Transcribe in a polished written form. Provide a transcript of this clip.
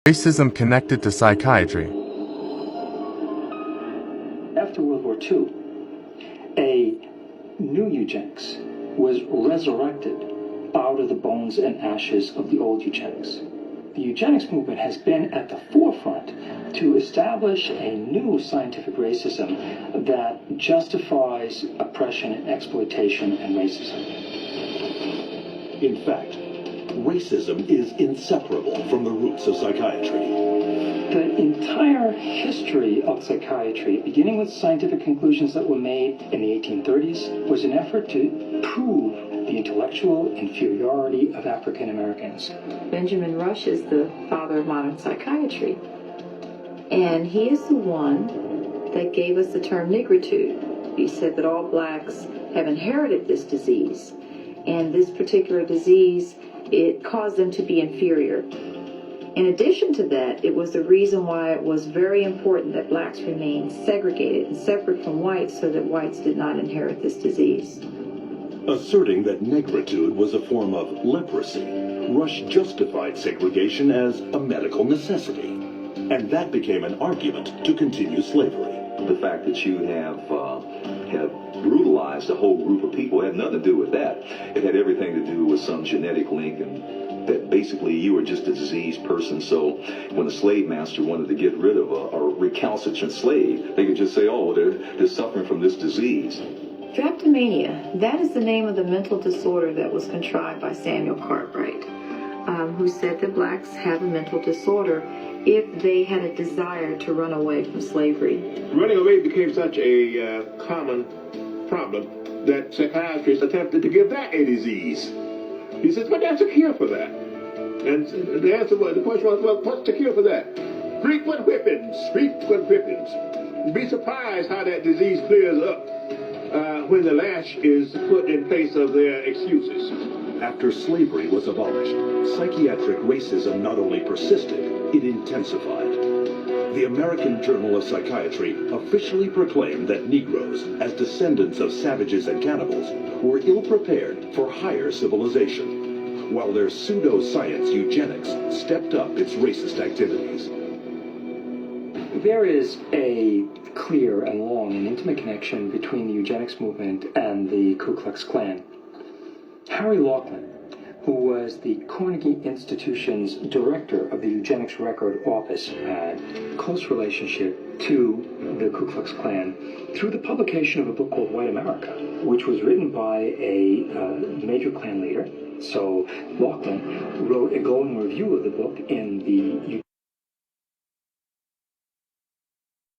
Racism connected to psychiatry. After World War II, a new eugenics was resurrected out of the bones and ashes of the old eugenics. The eugenics movement has been at the forefront to establish a new scientific racism that justifies oppression and exploitation and racism. In fact, racism is inseparable from the roots of psychiatry. The entire history of psychiatry, beginning with scientific conclusions that were made in the 1830s, was an effort to prove the intellectual inferiority of African Americans. Benjamin Rush is the father of modern psychiatry, and he is the one that gave us the term negritude. He said that all blacks have inherited this disease, and this particular disease, it caused them to be inferior. In addition to that, it was the reason why it was very important that blacks remained segregated and separate from whites so that whites did not inherit this disease. Asserting that negritude was a form of leprosy, Rush justified segregation as a medical necessity. And that became an argument to continue slavery. The fact that you have brutalized a whole group of people had nothing to do with that. It had everything to do with some genetic link, and that basically you were just a diseased person. So when a slave master wanted to get rid of a recalcitrant slave, they could just say, oh, they're suffering from this disease. Drapetomania, that is the name of the mental disorder that was contrived by Samuel Cartwright, who said that blacks have a mental disorder if they had a desire to run away from slavery. Running away became such a common problem that psychiatrists attempted to give that a disease. He says, but there's a cure for that. And the question was, well, what's the cure for that? Frequent whippings, frequent whippings. You'd be surprised how that disease clears up when the lash is put in place of their excuses. After slavery was abolished, psychiatric racism not only persisted, it intensified. The American Journal of Psychiatry officially proclaimed that Negroes, as descendants of savages and cannibals, were ill-prepared for higher civilization, while their pseudo-science eugenics stepped up its racist activities. There is a clear and long and intimate connection between the eugenics movement and the Ku Klux Klan. Harry Laughlin, who was the Carnegie Institution's director of the Eugenics Record Office, had a close relationship to the Ku Klux Klan through the publication of a book called White America, which was written by a major Klan leader. So Laughlin wrote a glowing review of the book in the